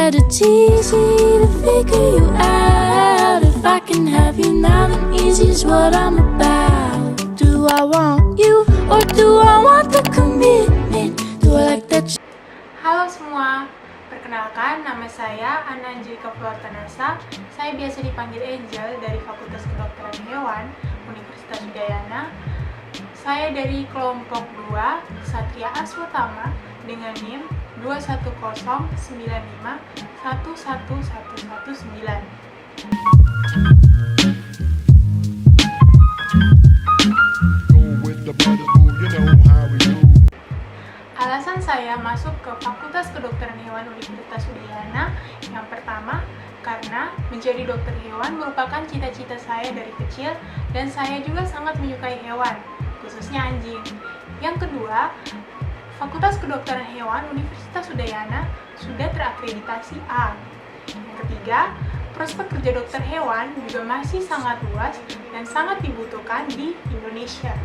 bet it's easy to figure you out. If I can have you now, then easy's what I'm about. Do I want you or do I want the commitment? Do I like that? Halo semua, perkenalkan nama saya Ana Angelika Flortanasa. Saya biasa dipanggil Angel dari Fakultas Kedokteran Hewan Universitas Udayana. Saya dari kelompok 2 Satria Aswatama dengan NIM 210951119. Alasan saya masuk ke Fakultas Kedokteran Hewan Universitas Udayana yang pertama, karena menjadi dokter hewan merupakan cita-cita saya dari kecil dan saya juga sangat menyukai hewan, khususnya anjing. Yang kedua, Fakultas Kedokteran Hewan Universitas Udayana sudah terakreditasi A. Yang ketiga, prospek kerja dokter hewan juga masih sangat luas dan sangat dibutuhkan di Indonesia.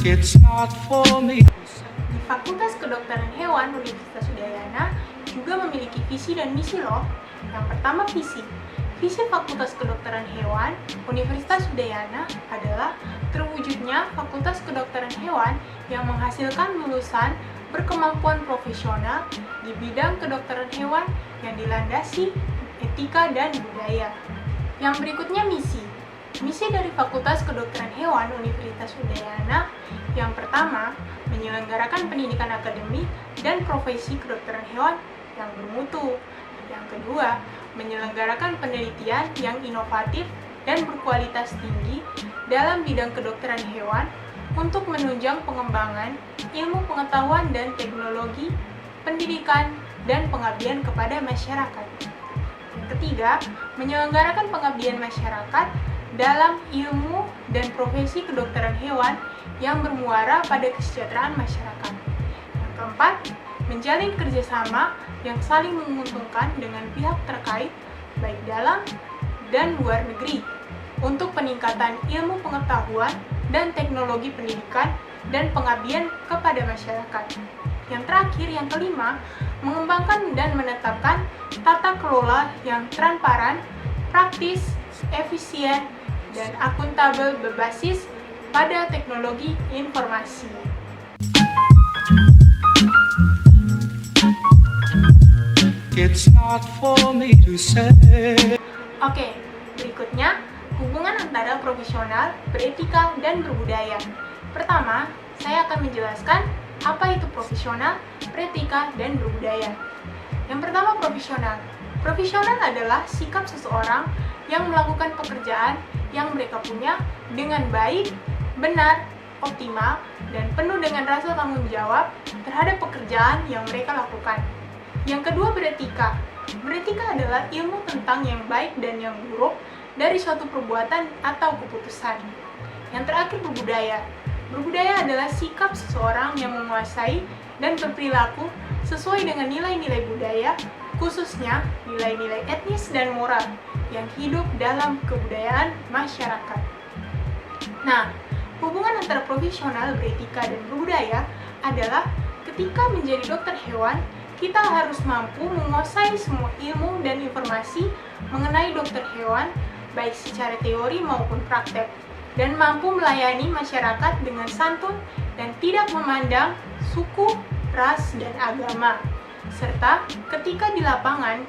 It's not for me. Di Fakultas Kedokteran Hewan Universitas Udayana juga memiliki visi dan misi loh. Yang pertama visi Fakultas Kedokteran Hewan Universitas Udayana adalah terwujudnya Fakultas Kedokteran Hewan yang menghasilkan lulusan berkemampuan profesional di bidang kedokteran hewan yang dilandasi etika dan budaya. Yang berikutnya misi dari Fakultas Kedokteran Hewan Universitas Udayana yang pertama, menyelenggarakan pendidikan akademik dan profesi kedokteran hewan yang bermutu. Yang kedua, menyelenggarakan penelitian yang inovatif dan berkualitas tinggi dalam bidang kedokteran hewan untuk menunjang pengembangan ilmu pengetahuan dan teknologi, pendidikan, dan pengabdian kepada masyarakat. Yang ketiga, menyelenggarakan pengabdian masyarakat dalam ilmu dan profesi kedokteran hewan yang bermuara pada kesejahteraan masyarakat. Yang keempat, menjalin kerjasama yang saling menguntungkan dengan pihak terkait, baik dalam dan luar negeri, untuk peningkatan ilmu pengetahuan dan teknologi pendidikan dan pengabdian kepada masyarakat. Yang terakhir, yang kelima, mengembangkan dan menetapkan tata kelola yang transparan, praktis, efisien, dan akuntabel berbasis pada teknologi informasi. It's not for me to say. Oke, berikutnya hubungan antara profesional, beretika, dan berbudaya. Pertama, saya akan menjelaskan apa itu profesional, beretika, dan berbudaya. Yang pertama, profesional. Profesional adalah sikap seseorang yang melakukan pekerjaan yang mereka punya dengan baik, benar, optimal, dan penuh dengan rasa tanggung jawab terhadap pekerjaan yang mereka lakukan. Yang kedua, beretika. Beretika adalah ilmu tentang yang baik dan yang buruk dari suatu perbuatan atau keputusan. Yang terakhir, berbudaya. Berbudaya adalah sikap seseorang yang menguasai dan berperilaku sesuai dengan nilai-nilai budaya, khususnya nilai-nilai etnis dan moral yang hidup dalam kebudayaan masyarakat. Nah, hubungan antara profesional, beretika, dan berbudaya adalah ketika menjadi dokter hewan, kita harus mampu menguasai semua ilmu dan informasi mengenai dokter hewan, baik secara teori maupun praktek, dan mampu melayani masyarakat dengan santun dan tidak memandang suku, ras, dan agama. Serta ketika di lapangan,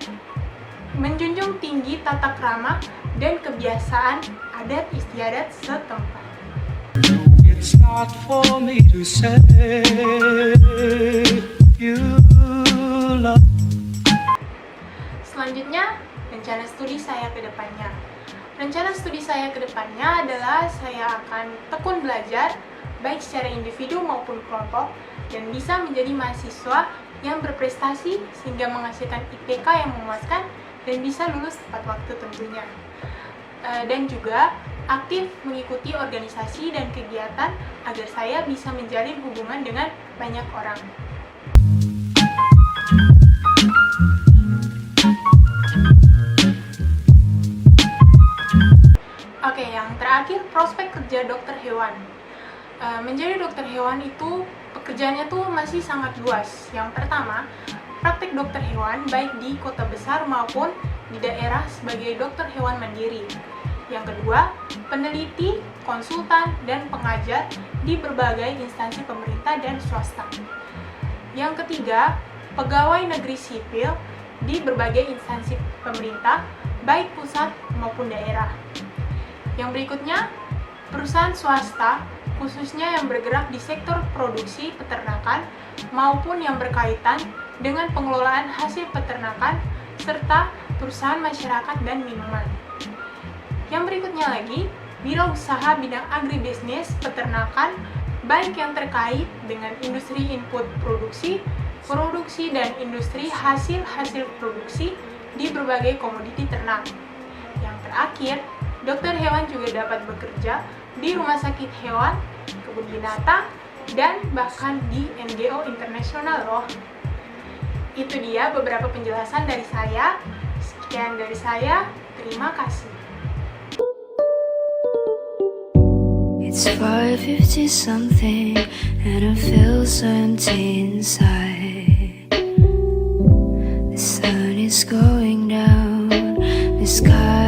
menjunjung tinggi tata krama dan kebiasaan adat istiadat setempat. It's not for me to say you love. Selanjutnya, rencana studi saya ke depannya. Rencana studi saya ke depannya adalah saya akan tekun belajar, baik secara individu maupun kelompok, dan bisa menjadi mahasiswa yang berprestasi sehingga menghasilkan IPK yang memuaskan dan bisa lulus tepat waktu tentunya. Dan juga aktif mengikuti organisasi dan kegiatan agar saya bisa menjalin hubungan dengan banyak orang. Oke, yang terakhir, prospek kerja dokter hewan. Menjadi dokter hewan itu pekerjaannya tuh masih sangat luas. Yang pertama, praktek dokter hewan baik di kota besar maupun di daerah sebagai dokter hewan mandiri. Yang kedua, peneliti, konsultan, dan pengajar di berbagai instansi pemerintah dan swasta. Yang ketiga, pegawai negeri sipil di berbagai instansi pemerintah, baik pusat maupun daerah. Yang berikutnya, perusahaan swasta, khususnya yang bergerak di sektor produksi peternakan maupun yang berkaitan dengan pengelolaan hasil peternakan, serta perusahaan masyarakat dan minuman. Yang berikutnya lagi, wirausaha bidang agribisnis peternakan, baik yang terkait dengan industri input produksi, produksi dan industri hasil-hasil produksi di berbagai komoditi ternak. Yang terakhir, dokter hewan juga dapat bekerja di rumah sakit hewan, kebun binatang, dan bahkan di NGO internasional loh. Itu dia beberapa penjelasan dari saya. Sekian dari saya, terima kasih. It's 5:50 something and I feel so empty inside. The sun is going down, the sky